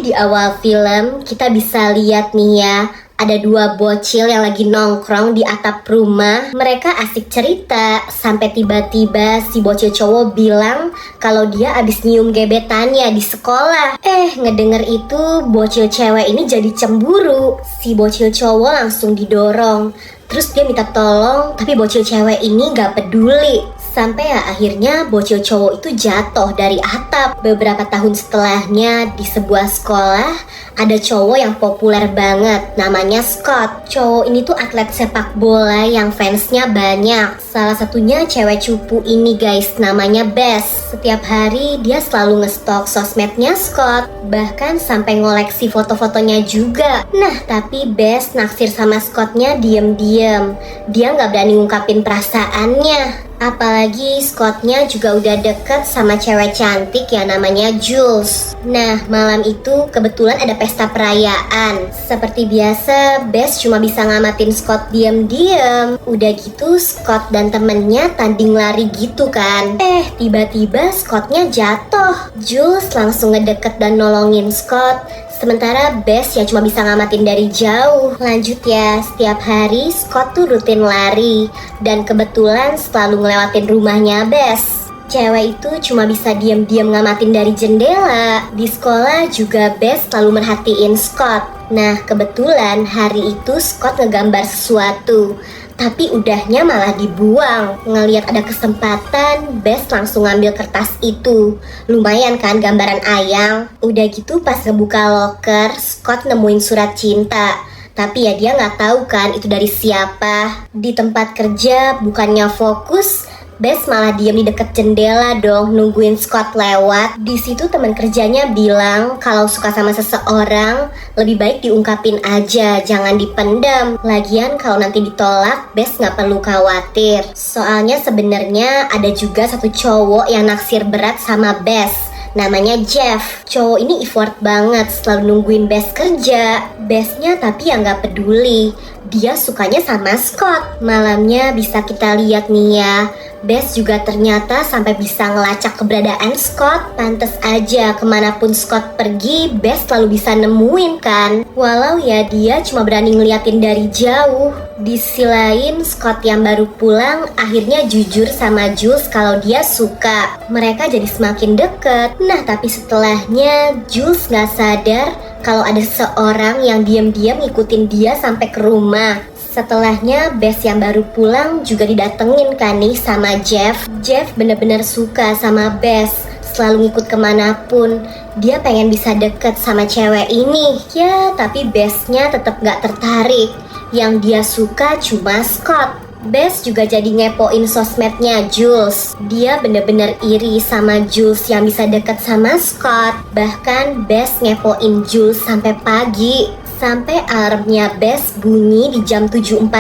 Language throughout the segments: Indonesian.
Jadi di awal film kita bisa lihat nih ya, ada dua bocil yang lagi nongkrong di atap rumah. Mereka asik cerita sampai tiba-tiba si bocil cowok bilang kalau dia abis nyium gebetannya di sekolah. Ngedenger itu bocil cewek ini jadi cemburu. Si bocil cowok langsung didorong. Terus dia minta tolong, tapi bocil cewek ini gak peduli. Sampai ya akhirnya bocil cowok itu jatuh dari atap. Beberapa tahun setelahnya di sebuah sekolah ada cowok yang populer banget, namanya Scott. Cowok ini tuh atlet sepak bola yang fansnya banyak. Salah satunya cewek cupu ini guys, namanya Bess. Setiap hari dia selalu ngestok sosmednya Scott, bahkan sampai ngoleksi foto-fotonya juga. Nah tapi Bess naksir sama Scottnya diem-diem. Dia gak berani ngungkapin perasaannya. Apalagi Scottnya juga udah deket sama cewek cantik yang namanya Jules. Nah malam itu kebetulan ada pesta perayaan. Seperti biasa Bess cuma bisa ngamatin Scott diem-diem. Udah gitu Scott dan temennya tanding lari gitu kan. Tiba-tiba Scottnya jatuh. Jules langsung ngedeket dan nolongin Scott. Sementara Bess ya cuma bisa ngamatin dari jauh. Lanjut ya, setiap hari Scott tuh rutin lari. Dan kebetulan selalu ngelewatin rumahnya Bess. Cewek itu cuma bisa diam-diam ngamatin dari jendela. Di sekolah juga Bess selalu merhatiin Scott. Nah kebetulan hari itu Scott ngegambar sesuatu, tapi udahnya malah dibuang. Ngelihat ada kesempatan, Bess langsung ngambil kertas itu. Lumayan kan gambaran ayang. Udah gitu pas ngebuka loker, Scott nemuin surat cinta. Tapi ya dia nggak tahu kan itu dari siapa. Di tempat kerja bukannya fokus, Bess malah diem di deket jendela dong, nungguin Scott lewat. Di situ teman kerjanya bilang kalau suka sama seseorang lebih baik diungkapin aja, jangan dipendam. Lagian kalau nanti ditolak, Bess nggak perlu khawatir. Soalnya sebenarnya ada juga satu cowok yang naksir berat sama Bess. Namanya Jeff. Cowok ini effort banget, selalu nungguin Bess kerja. Bessnya tapi yang gak peduli. Dia sukanya sama Scott. Malamnya bisa kita lihat nih ya, Bess juga ternyata sampai bisa ngelacak keberadaan Scott. Pantes aja kemanapun Scott pergi, Bess selalu bisa nemuin kan. Walau ya dia cuma berani ngeliatin dari jauh. Di sisi lain, Scott yang baru pulang akhirnya jujur sama Jules kalau dia suka. Mereka jadi semakin deket. Nah tapi setelahnya Jules gak sadar kalau ada seseorang yang diam-diam ngikutin dia sampai ke rumah. Setelahnya Bess yang baru pulang juga didatengin kan nih sama Jeff. Jeff bener-bener suka sama Bess, selalu ngikut kemanapun. Dia pengen bisa deket sama cewek ini. Ya tapi Bessnya tetap gak tertarik. Yang dia suka cuma Scott. Bess juga jadi ngepoin sosmednya Jules. Dia bener-bener iri sama Jules yang bisa deket sama Scott. Bahkan Bess ngepoin Jules sampai pagi. Sampai alarmnya Bess bunyi di jam 7.45.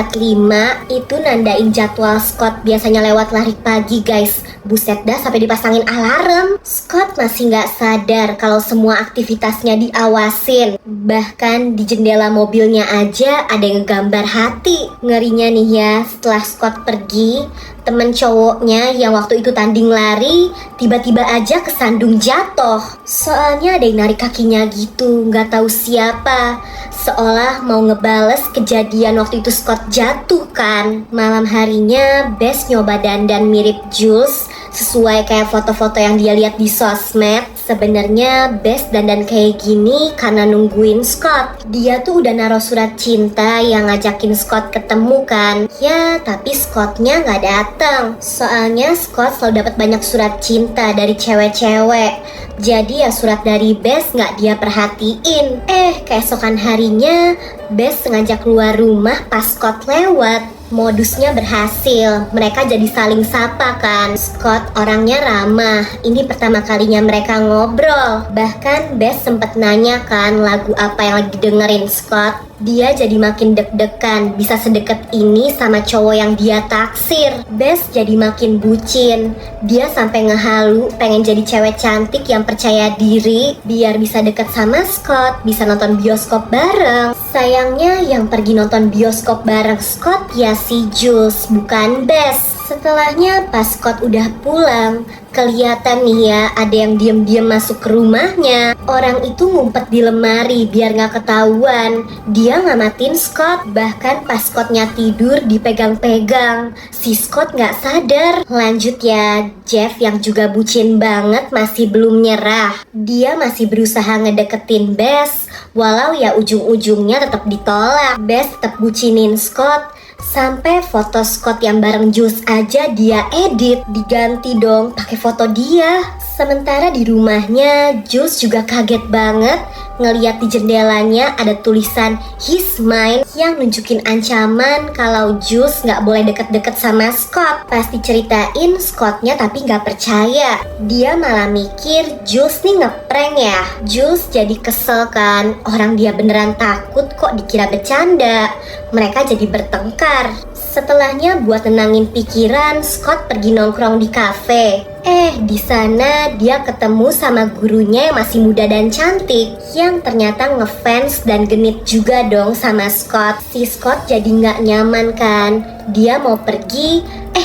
Itu nandain jadwal Scott biasanya lewat lari pagi guys. Buset dah sampai dipasangin alarm. Scott masih gak sadar kalau semua aktivitasnya diawasin. Bahkan di jendela mobilnya aja ada yang ngegambar hati. Ngerinya nih ya, setelah Scott pergi, temen cowoknya yang waktu itu tanding lari tiba-tiba aja kesandung jatuh. Soalnya ada yang narik kakinya gitu, gak tahu siapa. Seolah mau ngebales kejadian waktu itu Scott jatuh kan. Malam harinya Bess nyoba dandan mirip Jules sesuai kayak foto-foto yang dia lihat di sosmed. Sebenarnya Bess dandan kayak gini karena nungguin Scott. Dia tuh udah naruh surat cinta yang ngajakin Scott ketemu kan. Ya tapi Scottnya gak datang. Soalnya Scott selalu dapat banyak surat cinta dari cewek-cewek. Jadi ya surat dari Bess gak dia perhatiin. Keesokan harinya Bess sengaja keluar rumah pas Scott lewat. Modusnya berhasil, mereka jadi saling sapa kan. Scott orangnya ramah, ini pertama kalinya mereka ngobrol. Bahkan Bess sempet nanya kan lagu apa yang lagi dengerin Scott. Dia jadi makin deg-degan bisa sedekat ini sama cowok yang dia taksir. Bess jadi makin bucin. Dia sampai ngehalu pengen jadi cewek cantik yang percaya diri biar bisa deket sama Scott, bisa nonton bioskop bareng. Sayangnya yang pergi nonton bioskop bareng Scott ya si Jules, bukan Bess. Setelahnya pas Scott udah pulang, Kelihatan nih ya, ada yang diam-diam masuk ke rumahnya. Orang itu ngumpet di lemari biar gak ketahuan. Dia ngamatin Scott, bahkan pas Scottnya tidur dipegang-pegang. Si Scott gak sadar. Lanjut ya, Jeff yang juga bucin banget masih belum nyerah. Dia masih berusaha ngedeketin Bess, walau ya ujung-ujungnya tetap ditolak. Bess tetap bucinin Scott. Sampai foto Scott yang bareng Jules aja dia edit, diganti dong pakai foto dia. Sementara di rumahnya, Jules juga kaget banget ngeliat di jendelanya ada tulisan He's Mine yang nunjukin ancaman kalau Jules nggak boleh deket-deket sama Scott. Pas diceritain Scottnya tapi nggak percaya. Dia malah mikir Jules nih ngeprank ya. Jules jadi kesel kan, orang dia beneran takut kok dikira bercanda. Mereka jadi bertengkar. Setelahnya buat nenangin pikiran, Scott pergi nongkrong di kafe. Di sana dia ketemu sama gurunya yang masih muda dan cantik, yang ternyata ngefans dan genit juga dong sama Scott. Si Scott jadi nggak nyaman kan. Dia mau pergi,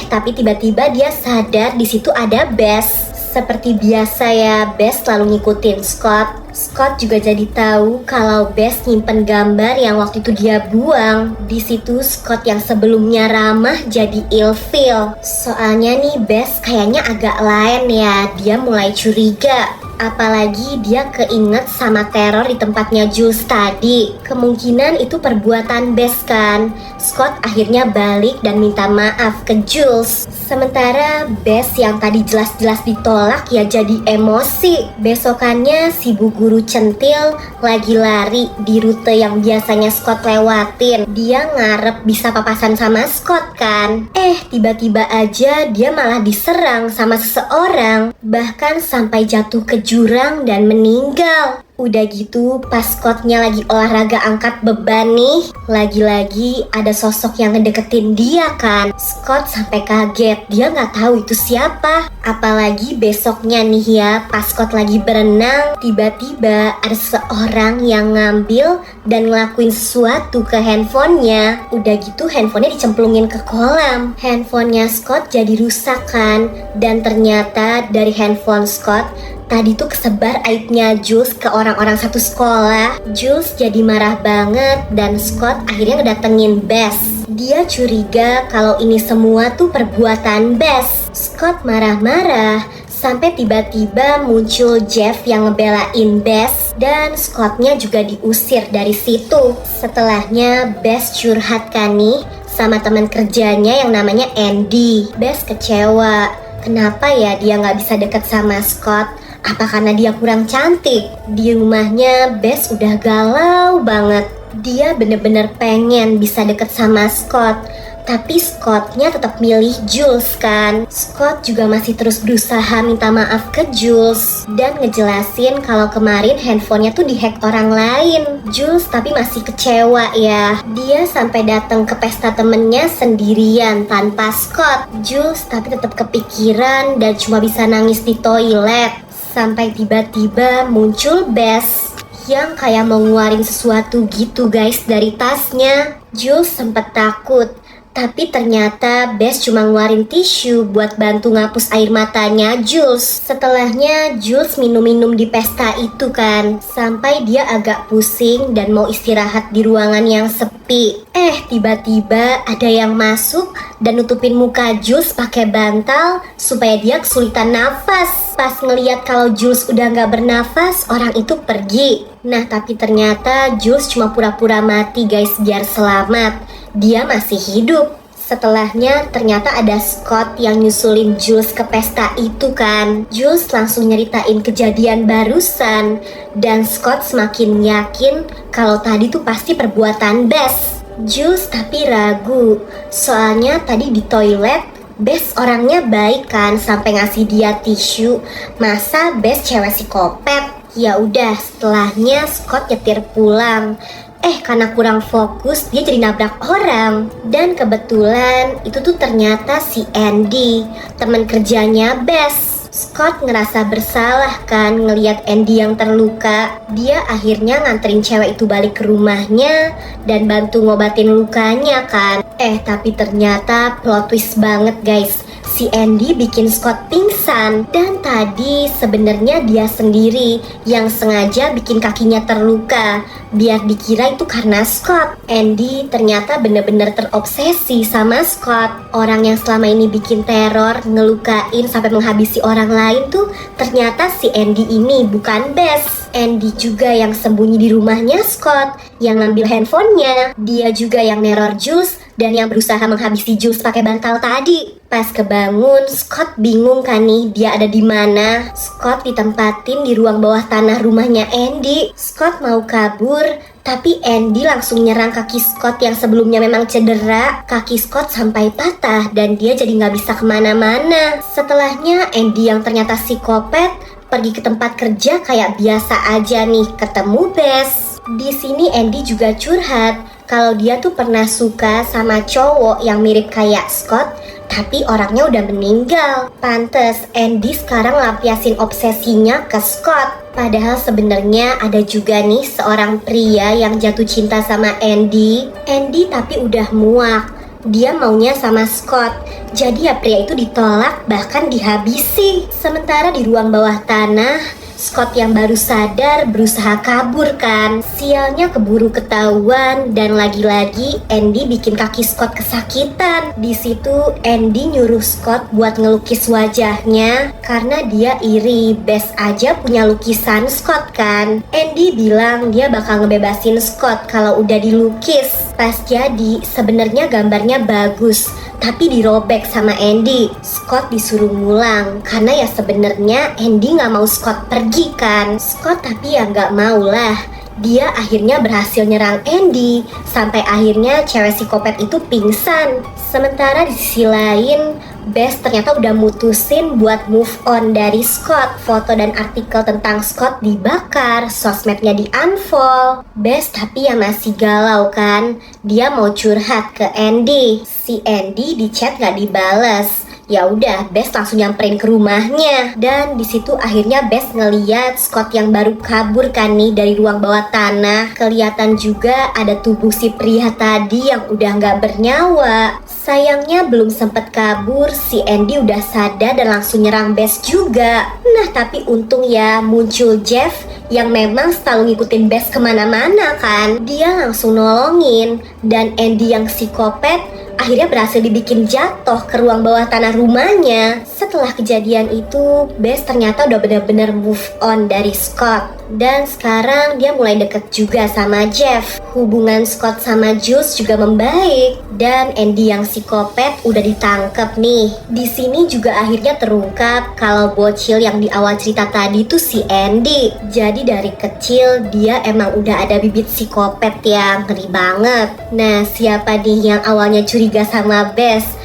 tapi tiba-tiba dia sadar di situ ada Bess. Seperti biasa ya, Bess selalu ngikutin Scott. Scott juga jadi tahu kalau Bess nyimpen gambar yang waktu itu dia buang. Di situ Scott yang sebelumnya ramah jadi ilfeel. Soalnya nih Bess kayaknya agak lain ya. Dia mulai curiga. Apalagi dia keinget sama teror di tempatnya Jules tadi. Kemungkinan itu perbuatan Bess kan. Scott akhirnya balik dan minta maaf ke Jules. Sementara Bess yang tadi jelas-jelas ditolak ya jadi emosi. Besokannya si bu guru centil lagi lari di rute yang biasanya Scott lewatin. Dia ngarep bisa papasan sama Scott kan. Tiba-tiba aja dia malah diserang sama seseorang. Bahkan sampai jatuh ke jurang dan meninggal. Udah gitu pas Scottnya lagi olahraga angkat beban nih, lagi-lagi ada sosok yang ngedeketin dia kan. Scott sampai kaget, dia nggak tahu itu siapa. Apalagi besoknya nih ya, pas Scott lagi berenang, tiba-tiba ada seseorang yang ngambil dan ngelakuin sesuatu ke handphonenya. Udah gitu handphonenya dicemplungin ke kolam. Handphonenya Scott jadi rusak kan. Dan ternyata dari handphone Scott tadi tuh kesebar aibnya Jules ke orang-orang satu sekolah. Jules jadi marah banget dan Scott akhirnya ngedatengin Bess. Dia curiga kalau ini semua tuh perbuatan Bess. Scott marah-marah sampai tiba-tiba muncul Jeff yang ngebelain Bess dan Scottnya juga diusir dari situ. Setelahnya Bess curhat kan nih sama teman kerjanya yang namanya Andy. Bess kecewa. Kenapa ya dia nggak bisa deket sama Scott? Apa karena dia kurang cantik? Di rumahnya Bess udah galau banget. Dia bener-bener pengen bisa deket sama Scott. Tapi Scottnya tetap milih Jules kan. Scott juga masih terus berusaha minta maaf ke Jules dan ngejelasin kalau kemarin handphonenya tuh dihack orang lain. Jules tapi masih kecewa ya. Dia sampai datang ke pesta temennya sendirian tanpa Scott. Jules tapi tetap kepikiran dan cuma bisa nangis di toilet. Sampai tiba-tiba muncul Bess yang kayak mau ngeluarin sesuatu gitu guys dari tasnya. Jules sempet takut. Tapi ternyata Bess cuma ngeluarin tisu buat bantu ngapus air matanya Jules. Setelahnya Jules minum-minum di pesta itu kan. Sampai dia agak pusing dan mau istirahat di ruangan yang sepi. Tiba-tiba ada yang masuk dan nutupin muka Jules pakai bantal supaya dia kesulitan nafas. Pas ngeliat kalau Jules udah gak bernafas, orang itu pergi. Nah tapi ternyata Jules cuma pura-pura mati guys biar selamat. Dia masih hidup. Setelahnya ternyata ada Scott yang nyusulin Jules ke pesta itu kan. Jules langsung nyeritain kejadian barusan dan Scott semakin yakin kalau tadi tuh pasti perbuatan Bess. Jules tapi ragu, soalnya tadi di toilet Bess orangnya baik kan sampai ngasih dia tisu. Masa Bess cewek psikopat? Ya udah, setelahnya Scott nyetir pulang. Karena kurang fokus dia jadi nabrak orang. Dan kebetulan itu tuh ternyata si Andy, teman kerjanya Bess. Scott ngerasa bersalah kan ngelihat Andy yang terluka. Dia akhirnya nganterin cewek itu balik ke rumahnya dan bantu ngobatin lukanya kan. Tapi ternyata plot twist banget guys. si Andy bikin Scott pingsan. Dan tadi sebenarnya dia sendiri yang sengaja bikin kakinya terluka biar dikira itu karena Scott. Andy ternyata bener-bener terobsesi sama Scott. Orang yang selama ini bikin teror, ngelukain sampai menghabisi orang lain tuh ternyata si Andy ini, bukan Bess. Andy juga yang sembunyi di rumahnya Scott, yang ngambil handphonenya. Dia juga yang neror Jules dan yang berusaha menghabisi Jules pakai bantal tadi. Pas kebangun, Scott bingung kan nih dia ada di mana. Scott ditempatin di ruang bawah tanah rumahnya Andy. Scott mau kabur, tapi Andy langsung nyerang kaki Scott yang sebelumnya memang cedera. Kaki Scott sampai patah dan dia jadi nggak bisa kemana-mana. Setelahnya Andy yang ternyata psikopat pergi ke tempat kerja kayak biasa aja nih, ketemu Bess. Di sini Andy juga curhat kalau dia tuh pernah suka sama cowok yang mirip kayak Scott, tapi orangnya udah meninggal. Pantes Andy sekarang lampiasin obsesinya ke Scott. Padahal sebenarnya ada juga nih seorang pria yang jatuh cinta sama Andy. Andy tapi udah muak. Dia maunya sama Scott. Jadi ya pria itu ditolak bahkan dihabisi. Sementara di ruang bawah tanah, Scott yang baru sadar berusaha kabur kan. Sialnya keburu ketahuan dan lagi-lagi Andy bikin kaki Scott kesakitan. Di situ Andy nyuruh Scott buat ngelukis wajahnya karena dia iri. Bess aja punya lukisan Scott kan. Andy bilang dia bakal ngebebasin Scott kalau udah dilukis. Pas jadi sebenarnya gambarnya bagus, tapi dirobek sama Andy. Scott disuruh ngulang karena ya sebenarnya Andy nggak mau Scott pergi kan. Scott tapi ya nggak mau lah. Dia akhirnya berhasil nyerang Andy sampai akhirnya cewek psikopat itu pingsan. Sementara di sisi lain, Bess ternyata udah mutusin buat move on dari Scott. Foto dan artikel tentang Scott dibakar, sosmednya di-unfollow. Bess tapi ya masih galau kan. Dia mau curhat ke Andy. Si Andy di chat gak dibales. Ya udah, Bess langsung nyamperin ke rumahnya. Dan di situ akhirnya Bess ngeliat Scott yang baru kabur kan nih dari ruang bawah tanah. Kelihatan juga ada tubuh si pria tadi yang udah nggak bernyawa. Sayangnya belum sempet kabur, si Andy udah sadar dan langsung nyerang Bess juga. Nah tapi untung ya muncul Jeff yang memang selalu ngikutin Bess kemana-mana kan. Dia langsung nolongin dan Andy yang psikopat akhirnya berhasil dibikin jatuh ke ruang bawah tanah rumahnya. Setelah kejadian itu, Bess ternyata udah benar-benar move on dari Scott. Dan sekarang dia mulai deket juga sama Jeff. Hubungan Scott sama Jules juga membaik. Dan Andy yang psikopat udah ditangkap nih. Di sini juga akhirnya terungkap kalau bocil yang di awal cerita tadi tuh si Andy. Jadi dari kecil dia emang udah ada bibit psikopat ya, ngeri banget. Nah siapa nih yang awalnya curiga sama Bess?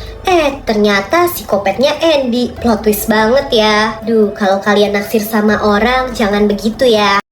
Ternyata psikopatnya Andy. Plot twist banget ya. Duh, kalau kalian naksir sama orang jangan begitu ya.